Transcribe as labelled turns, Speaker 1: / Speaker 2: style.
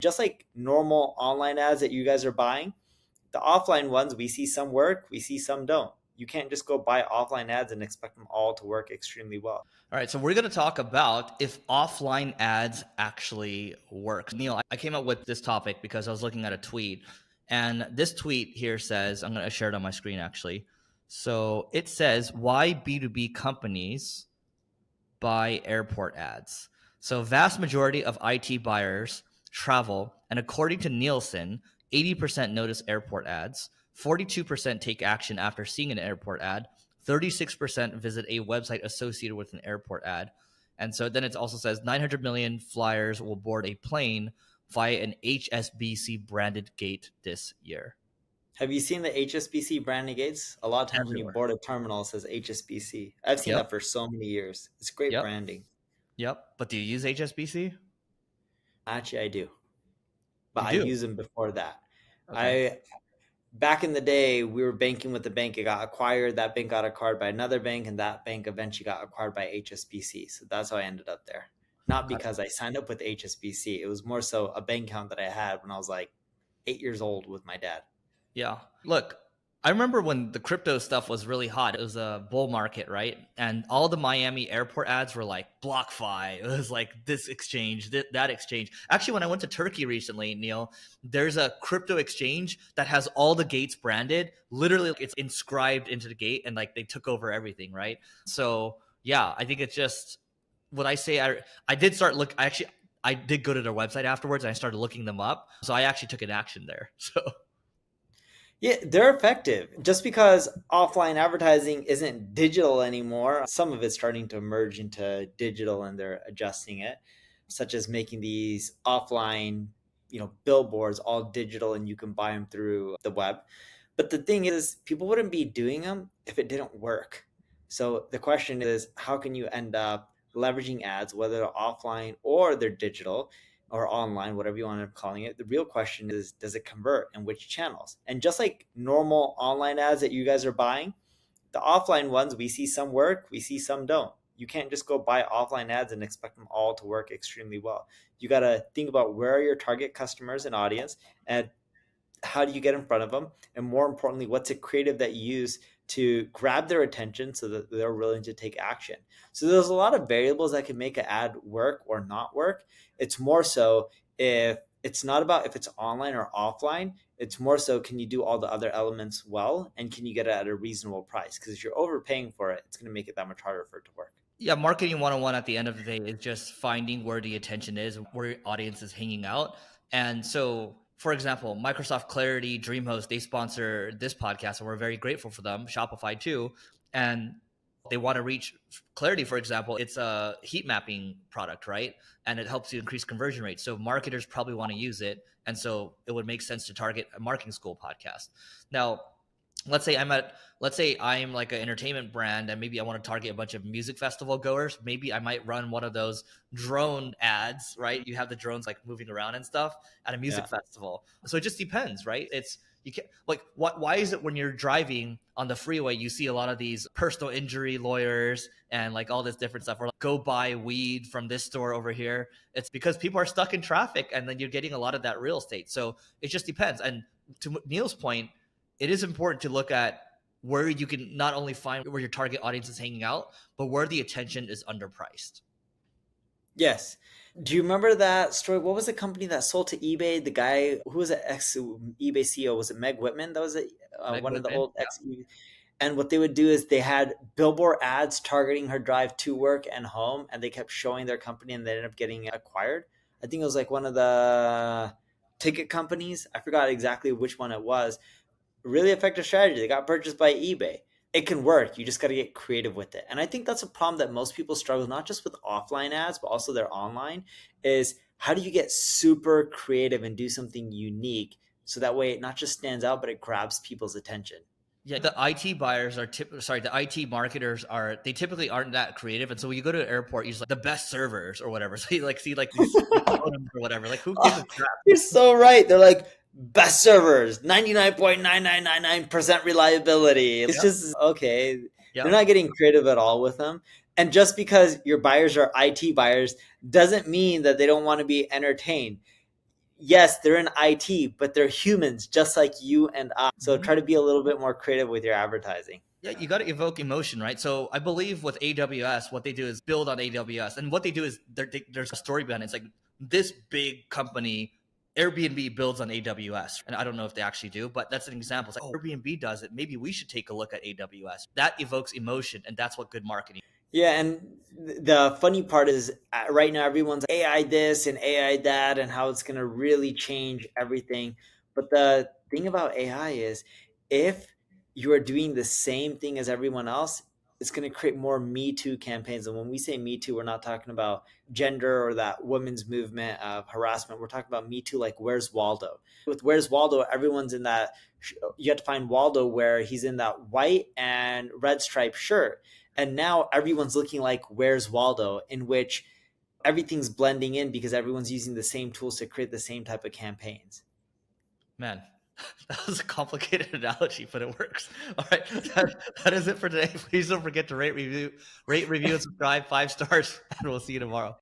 Speaker 1: Just like normal online ads that you guys are buying, the offline ones, we see some work, we see some don't. You can't just go buy offline ads and expect them all to work extremely well.
Speaker 2: All right, so we're going to talk about if offline ads actually work. Neil, I came up with this topic because I was looking at a tweet, and this tweet here says, I'm going to share it on my screen actually. So it says, why B2B companies buy airport ads. So vast majority of IT buyers travel, and according to Nielsen, 80% notice airport ads, 42% take action after seeing an airport ad, 36% visit a website associated with an airport ad. And so then it also says 900 million flyers will board a plane via an HSBC branded gate this year.
Speaker 1: Have you seen the HSBC branding gates? A lot of times when you
Speaker 2: Everywhere.
Speaker 1: board a terminal, it says HSBC. I've seen
Speaker 2: Yep.
Speaker 1: that for so many years. It's great
Speaker 2: Yep.
Speaker 1: branding.
Speaker 2: Yep. But do you use HSBC?
Speaker 1: Actually, I do, but
Speaker 2: You
Speaker 1: I
Speaker 2: do.
Speaker 1: use them before that.
Speaker 2: Okay.
Speaker 1: I Back in the day, we were banking with the bank. It got acquired. That bank got acquired by another bank, and that bank eventually got acquired by HSBC. So that's how I ended up there. Not because I signed up with HSBC. It was more so a bank account that I had when I was like 8 years old with my dad.
Speaker 2: Yeah. Look, I remember when the crypto stuff was really hot. It was a bull market, right? And all the Miami airport ads were like BlockFi. It was like this exchange, that exchange. Actually, when I went to Turkey recently, Neil, there's a crypto exchange that has all the gates branded. Literally, like, it's inscribed into the gate, and like they took over everything, right? So yeah, I think it's just what I say. I did start look. I did go to their website afterwards, and I started looking them up. So I actually took an action there. So.
Speaker 1: Yeah, they're effective. Just because offline advertising isn't digital anymore, some of it's starting to merge into digital and they're adjusting it, such as making these offline, billboards all digital and you can buy them through the web. But the thing is, people wouldn't be doing them if it didn't work. So the question is, how can you end up leveraging ads, whether they're offline or they're digital, or online, whatever you want to end up calling it? The real question is, does it convert and which channels? And just like normal online ads that you guys are buying, the offline ones, we see some work, we see some don't. You can't just go buy offline ads and expect them all to work extremely well. You got to think about where are your target customers and audience, and how do you get in front of them? And more importantly, what's a creative that you use to grab their attention so that they're willing to take action? So there's a lot of variables that can make an ad work or not work. It's more so, if it's not about if it's online or offline, it's more so, can you do all the other elements well, and can you get it at a reasonable price? Because if you're overpaying for it, it's going to make it that much harder for it to work.
Speaker 2: Yeah, marketing 101 at the end of the day is just finding where the attention is, where your audience is hanging out. And so, for example, Microsoft Clarity, DreamHost, they sponsor this podcast, and we're very grateful for them. Shopify too. And they want to reach Clarity, for example. It's a heat mapping product, right? And it helps you increase conversion rates. So marketers probably want to use it. And so it would make sense to target a marketing school podcast. Now, let's say I'm like an entertainment brand, and maybe I want to target a bunch of music festival goers. Maybe I might run one of those drone ads, right? You have the drones like moving around and stuff at a music festival. So it just depends, right? You can't, like, why is it when you're driving on the freeway, you see a lot of these personal injury lawyers and like all this different stuff, or like, go buy weed from this store over here? It's because people are stuck in traffic, and then you're getting a lot of that real estate. So it just depends. And to Neil's point, it is important to look at where you can not only find where your target audience is hanging out, but where the attention is underpriced.
Speaker 1: Yes. Do you remember that story? What was the company that sold to eBay? The guy who was an ex eBay CEO, was it Meg Whitman? That was
Speaker 2: Meg
Speaker 1: one of the
Speaker 2: Whitman,
Speaker 1: old ex. And what they would do is they had billboard ads targeting her drive to work and home, and they kept showing their company, and they ended up getting acquired. I think it was like one of the ticket companies. I forgot exactly which one it was. Really effective strategy. They got purchased by eBay. It can work. You just got to get creative with it. And I think that's a problem that most people struggle, not just with offline ads, but also their online, is how do you get super creative and do something unique so that way it not just stands out, but it grabs people's attention.
Speaker 2: Yeah, the IT buyers are the IT marketers they typically aren't that creative. And so when you go to an airport, you just like the best servers or whatever. So you like see like these modems or whatever. Like, who gives a crap?
Speaker 1: You're so right. They're like, best servers, 99.9999% reliability. It's just okay.
Speaker 2: Yep.
Speaker 1: They're not getting creative at all with them. And just because your buyers are IT buyers doesn't mean that they don't want to be entertained. yes, they're in IT, but they're humans just like you and I. So
Speaker 2: Mhm.
Speaker 1: try to be a little bit more creative with your advertising.
Speaker 2: Yeah, you got to evoke emotion, right? So I believe with AWS, what they do is build on AWS, and what they do is there's a story behind it. It's like this big company, Airbnb builds on AWS, and I don't know if they actually do, but that's an example. It's like, oh, Airbnb does it. Maybe we should take a look at AWS. That evokes emotion, and that's what good marketing.
Speaker 1: Yeah, and the funny part is right now everyone's AI this and AI that and how it's going to really change everything. But the thing about AI is if you are doing the same thing as everyone else, it's going to create more Me Too campaigns. And when we say Me Too, we're not talking about gender or that women's movement of harassment. We're talking about Me Too, like Where's Waldo? With Where's Waldo, everyone's in that. You have to find Waldo where he's in that white and red striped shirt, and now everyone's looking like Where's Waldo, in which everything's blending in because everyone's using the same tools to create the same type of campaigns.
Speaker 2: Man, that was a complicated analogy, but it works. All right, that is it for today. Please don't forget to rate, review, and subscribe 5 stars, and we'll see you tomorrow.